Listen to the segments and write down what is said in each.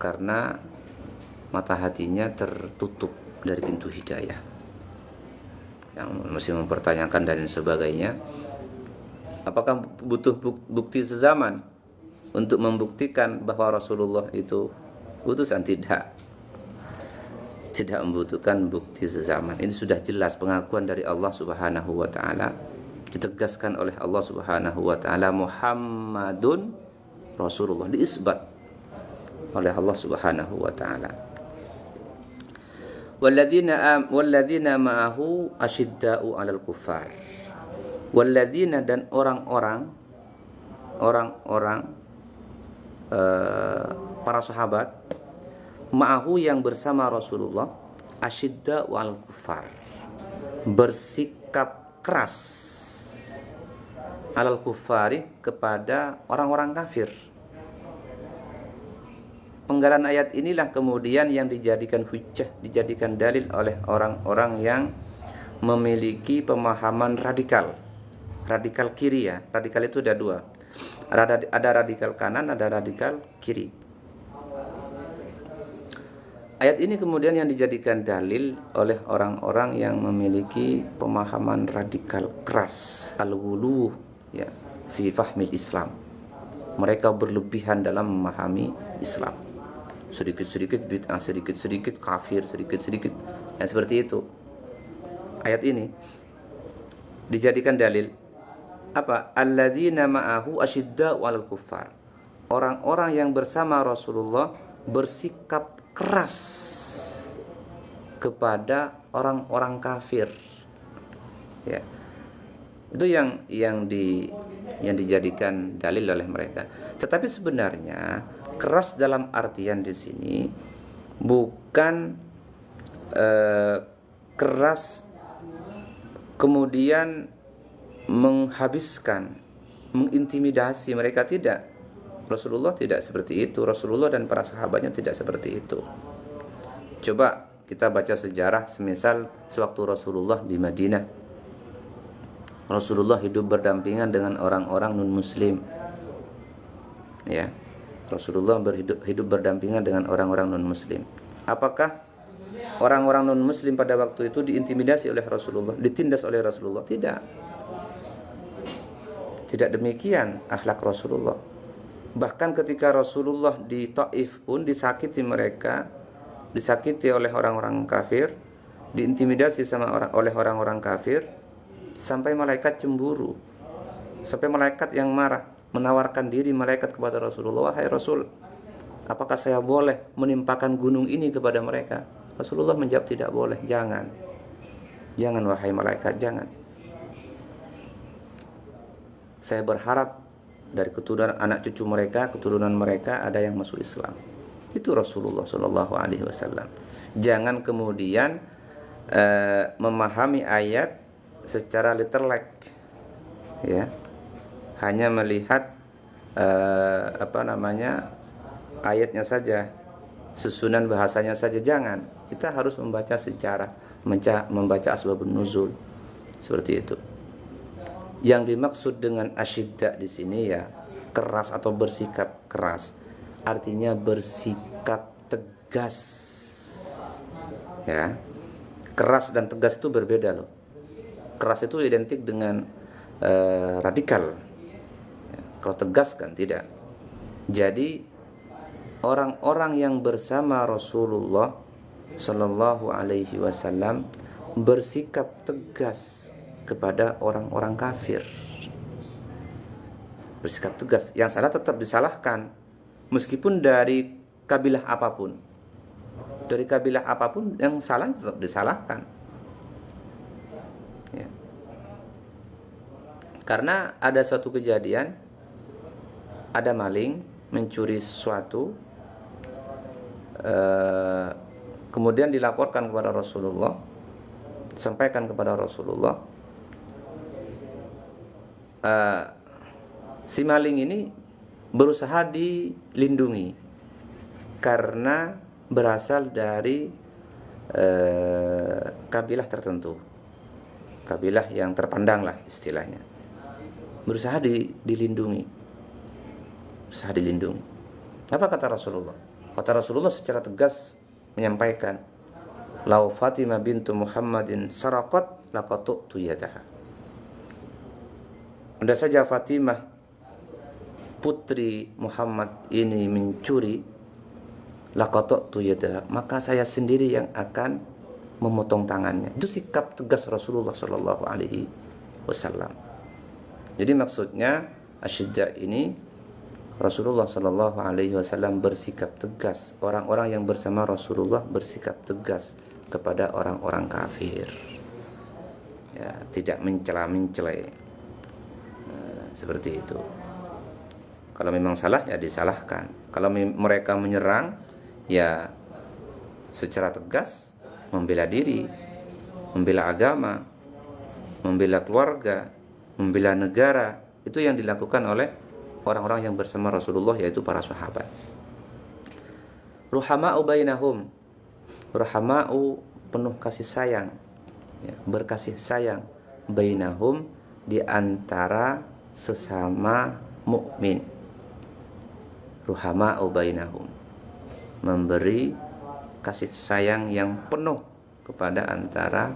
karena mata hatinya tertutup dari pintu hidayah, yang masih mempertanyakan dan sebagainya. Apakah butuh bukti sezaman untuk membuktikan bahwa Rasulullah itu utusan? Tidak membutuhkan bukti sezaman. Ini sudah jelas pengakuan dari Allah Subhanahu wa taala, ditegaskan oleh Allah Subhanahu wa taala, Muhammadun Rasulullah, diisbat oleh Allah Subhanahu wa taala. Walladzina ma'ahu asyidda'u 'alal kuffar. Walladzina, dan orang-orang para sahabat, ma'ahu yang bersama Rasulullah, asyidda'u 'alal kuffar, bersikap keras, 'alal kuffari, kepada orang-orang kafir. Penggalan ayat inilah kemudian yang dijadikan hujjah, dijadikan dalil oleh orang-orang yang memiliki pemahaman radikal kiri ya. Radikal itu ada dua. Ada radikal kanan, ada radikal kiri. Ayat ini kemudian yang dijadikan dalil oleh orang-orang yang memiliki pemahaman radikal keras, al-ghuluw ya, fi fahmil Islam. Mereka berlebihan dalam memahami Islam. Sedikit-sedikit bid'ah, sedikit-sedikit kafir, sedikit-sedikit yang seperti itu. Ayat ini dijadikan dalil apa? Alladzina ma'ahu asyidda'u 'alal kuffar. Orang-orang yang bersama Rasulullah bersikap keras kepada orang-orang kafir. Ya. Itu yang dijadikan dalil oleh mereka. Tetapi sebenarnya keras dalam artian di sini bukan keras kemudian menghabiskan, mengintimidasi mereka, tidak. Rasulullah tidak seperti itu. Rasulullah dan para sahabatnya tidak seperti itu. Coba kita baca sejarah, semisal sewaktu Rasulullah di Madinah, Rasulullah hidup berdampingan dengan orang-orang non-muslim. Ya. Rasulullah hidup berdampingan dengan orang-orang non-muslim. Apakah orang-orang non-muslim pada waktu itu diintimidasi oleh Rasulullah, ditindas oleh Rasulullah? Tidak. Tidak demikian akhlak Rasulullah. Bahkan ketika Rasulullah di Taif pun disakiti mereka, disakiti oleh orang-orang kafir, diintimidasi oleh orang-orang kafir, sampai malaikat cemburu, sampai malaikat yang marah menawarkan diri malaikat kepada Rasulullah, wahai Rasul, apakah saya boleh menimpakan gunung ini kepada mereka? Rasulullah menjawab, tidak boleh, jangan wahai malaikat, jangan. Saya berharap dari keturunan anak cucu mereka, keturunan mereka ada yang masuk Islam. Itu Rasulullah Shallallahu Alaihi Wasallam. Jangan kemudian memahami ayat secara literal, ya, hanya melihat ayatnya saja, susunan bahasanya saja. Jangan. Kita harus membaca sejarah, membaca asbabun nuzul, seperti itu. Yang dimaksud dengan asyidda di sini ya keras atau bersikap keras, artinya bersikap tegas. Ya, keras dan tegas itu berbeda loh. Keras itu identik dengan radikal. Kalau tegas kan tidak. Jadi orang-orang yang bersama Rasulullah Sallallahu Alaihi Wasallam bersikap tegas kepada orang-orang kafir. Bersikap tegas. Yang salah tetap disalahkan, meskipun dari kabilah apapun. Dari kabilah apapun yang salah tetap disalahkan. Ya. Karena ada suatu kejadian, ada maling mencuri sesuatu, kemudian dilaporkan kepada Rasulullah, sampaikan kepada Rasulullah. Si maling ini berusaha dilindungi karena berasal dari kabilah tertentu, kabilah yang terpandang lah istilahnya. Berusaha dilindungi. Apa kata Rasulullah? Kata Rasulullah secara tegas menyampaikan, "Lau Fatimah bintu Muhammadin saraqat laqattu yadaha." Andai saja Fatimah putri Muhammad ini mencuri, laqattu yadaha, maka saya sendiri yang akan memotong tangannya. Itu sikap tegas Rasulullah Shallallahu Alaihi Wasallam. Jadi maksudnya asyidda ini Rasulullah Shallallahu Alaihi Wasallam bersikap tegas. Orang-orang yang bersama Rasulullah bersikap tegas kepada orang-orang kafir. Ya, tidak mencela-mencela. Seperti itu. Kalau memang salah ya disalahkan. Kalau mereka menyerang ya secara tegas membela diri, membela agama, membela keluarga, membela negara. Itu yang dilakukan oleh orang-orang yang bersama Rasulullah, yaitu para sahabat. Ruhama'u bainahum, ruhama'u penuh kasih sayang, ya, berkasih sayang, bainahum di antara sesama mukmin. Ruhama'u bainahum, memberi kasih sayang yang penuh kepada antara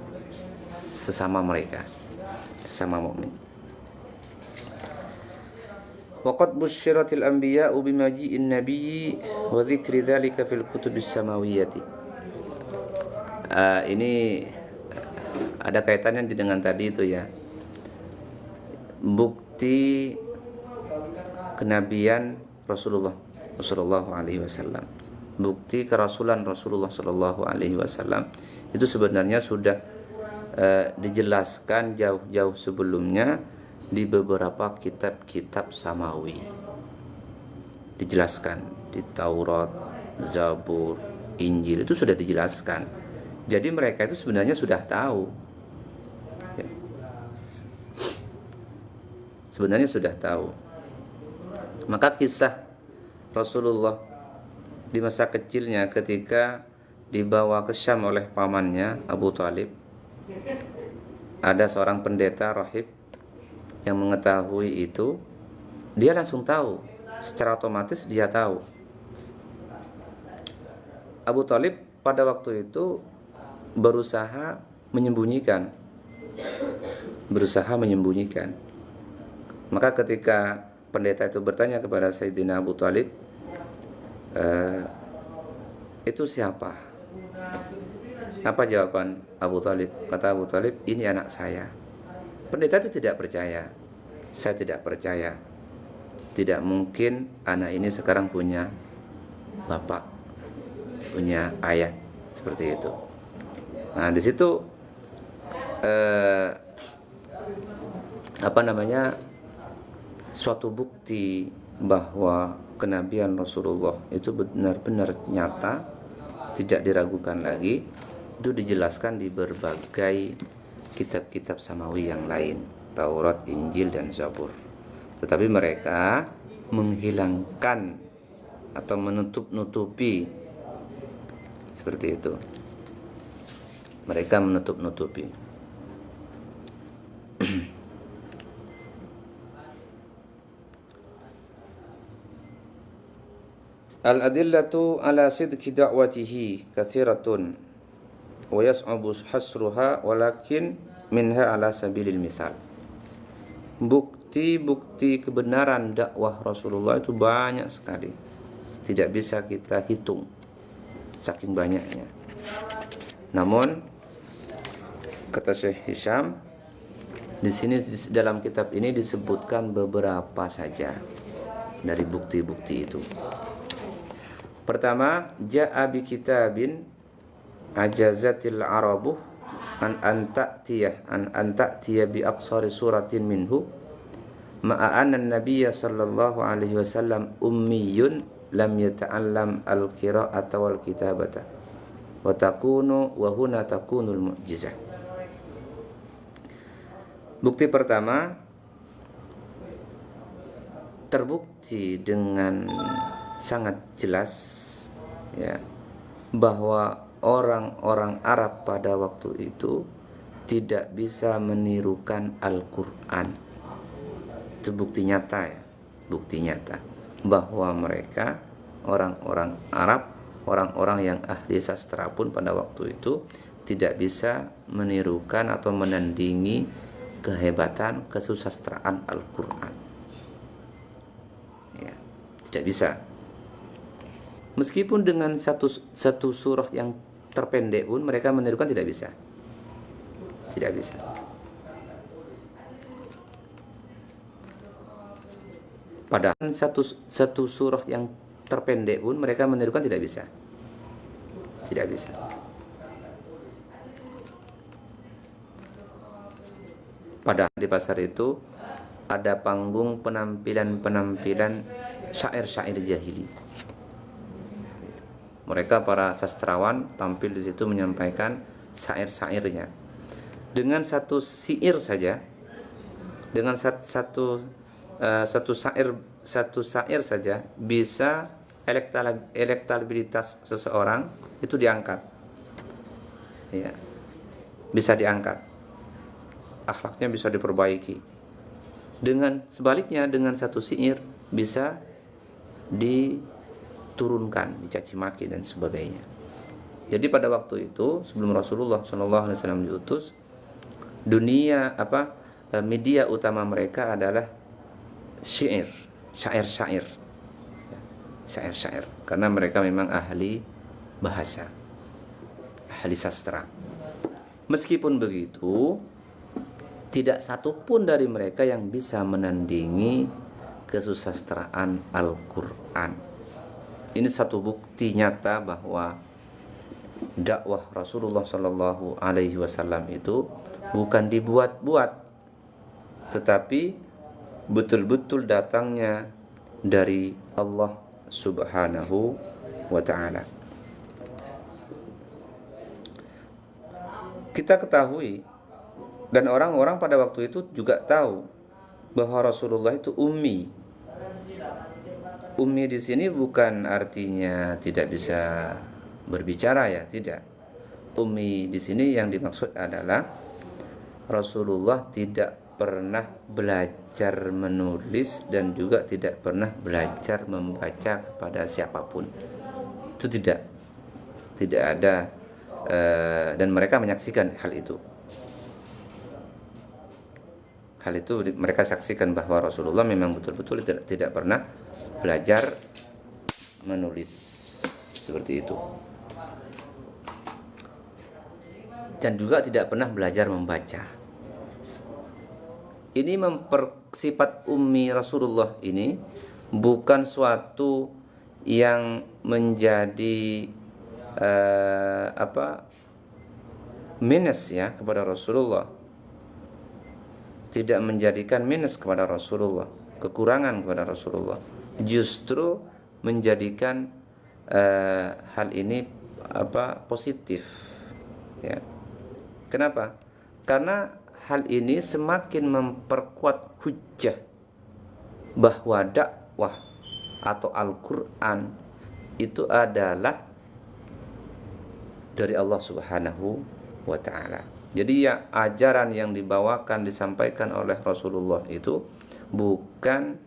sesama mereka, sesama mukmin. Waqad busyiratil anbiya'u bimaji'in nabiyyi wa dzikri dzalika fil kutubis samawiyyati. Ini ada kaitannya dengan tadi itu ya. Bukti kenabian Rasulullah sallallahu alaihi wasallam. Bukti kerasulan Rasulullah sallallahu alaihi wasallam itu sebenarnya sudah dijelaskan jauh-jauh sebelumnya di beberapa kitab-kitab samawi. Dijelaskan di Taurat, Zabur, Injil, itu sudah dijelaskan. Jadi mereka itu sebenarnya sudah tahu, ya. Sebenarnya sudah tahu. Maka kisah Rasulullah di masa kecilnya ketika dibawa ke Syam oleh pamannya Abu Thalib, ada seorang pendeta rahib yang mengetahui itu, dia langsung tahu, secara otomatis dia tahu. Abu Thalib pada waktu itu berusaha menyembunyikan. Maka ketika pendeta itu bertanya kepada Sayyidina Abu Thalib, itu siapa? Apa jawaban Abu Thalib? Kata Abu Thalib, ini anak saya. Pendeta itu tidak percaya. Saya tidak percaya. Tidak mungkin anak ini sekarang punya bapak, punya ayah, seperti itu. Nah, di situ suatu bukti bahwa kenabian Rasulullah itu benar-benar nyata, tidak diragukan lagi. Itu dijelaskan di berbagai kitab-kitab samawi yang lain, Taurat, Injil, dan Zabur. Tetapi mereka menghilangkan atau menutup-nutupi, seperti itu. Mereka menutup-nutupi. Al-adillatu ala sidqi da'watihi katsiratun wa yas'abu hasruha walakin minha ala sabilil misal. Bukti-bukti kebenaran dakwah Rasulullah itu banyak sekali, tidak bisa kita hitung saking banyaknya. Namun kata Syekh Hisham, di sini dalam kitab ini disebutkan beberapa saja dari bukti-bukti itu. Pertama, ja'a bi kitabin ajazatil arabuh an ta'tiya bi aqsari suratin minhu ma'a anna an-nabiyya sallallahu alaihi wasallam ummiyun lam yata'allam al-qira'ata wal kitabata wa huna takunul mu'jizah. Bukti pertama, terbukti dengan sangat jelas, ya, bahwa orang-orang Arab pada waktu itu tidak bisa menirukan Al-Quran. Itu bukti nyata, ya, bukti nyata bahwa mereka orang-orang Arab orang-orang yang ahli sastra pun pada waktu itu tidak bisa menirukan atau menandingi kehebatan kesusastraan Al-Quran. Ya, tidak bisa. Meskipun dengan satu surah yang terpendek pun mereka menirukan tidak bisa. Tidak bisa. Padahal satu surah yang terpendek pun mereka menirukan tidak bisa. Tidak bisa. Padahal di pasar itu ada panggung penampilan syair-syair jahili. Mereka para sastrawan tampil di situ menyampaikan syair-syairnya. Dengan satu syair saja, dengan satu syair saja bisa elektabilitas seseorang itu diangkat. Ya. Bisa diangkat. Akhlaknya bisa diperbaiki. Dengan sebaliknya dengan satu syair bisa diturunkan, dicaci maki dan sebagainya. Jadi pada waktu itu sebelum Rasulullah SAW diutus, media utama mereka adalah syair, karena mereka memang ahli bahasa, ahli sastra. Meskipun begitu, tidak satupun dari mereka yang bisa menandingi kesusastraan Al-Quran. Ini satu bukti nyata bahwa dakwah Rasulullah Shallallahu Alaihi Wasallam itu bukan dibuat-buat, tetapi betul-betul datangnya dari Allah Subhanahu wa Ta'ala. Kita ketahui dan orang-orang pada waktu itu juga tahu bahwa Rasulullah itu ummi. Ummi di sini bukan artinya tidak bisa berbicara, ya, tidak. Ummi di sini yang dimaksud adalah Rasulullah tidak pernah belajar menulis dan juga tidak pernah belajar membaca kepada siapapun. Itu tidak ada, dan mereka menyaksikan hal itu. Hal itu mereka saksikan bahwa Rasulullah memang betul-betul tidak pernah belajar menulis seperti itu. Dan juga tidak pernah belajar membaca. Ini sifat ummi Rasulullah ini bukan suatu yang menjadi minus ya kepada Rasulullah. Tidak menjadikan minus kepada Rasulullah, kekurangan kepada Rasulullah. Justru menjadikan hal ini positif. Ya. Kenapa? Karena hal ini semakin memperkuat hujjah bahwa dakwah atau Al-Quran itu adalah dari Allah Subhanahu wa Ta'ala. Jadi ya, ajaran yang dibawakan, disampaikan oleh Rasulullah itu bukan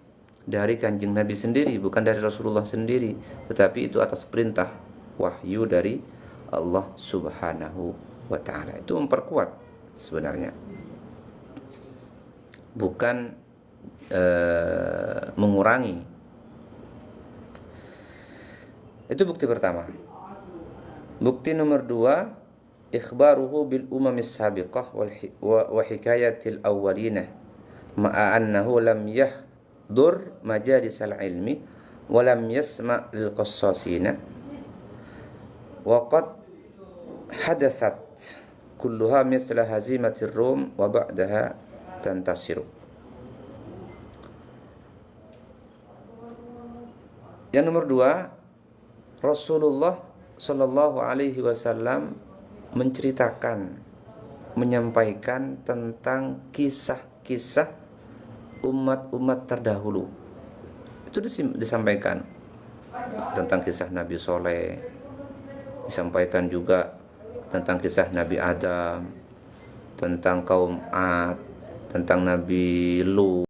dari Kanjeng Nabi sendiri, bukan dari Rasulullah sendiri, tetapi itu atas perintah wahyu dari Allah Subhanahu wa Ta'ala. Itu memperkuat sebenarnya, bukan mengurangi. Itu bukti pertama. Bukti nomor 2, ikhbaruhu bil umamis sabiqah wa hikayatil awwalinah ma'a annahu lam yahdur majalisal ilmi wa lam yasma' lil qassasina wa qad hadathat kulluha mithla hazimatir rum wa ba'daha tantasiru. Yang nomor 2, Rasulullah Sallallahu Alaihi Wasallam menceritakan, menyampaikan tentang kisah-kisah umat-umat terdahulu. Itu disampaikan tentang kisah Nabi Soleh, disampaikan juga tentang kisah Nabi Adam, tentang kaum Ad, tentang Nabi Lut.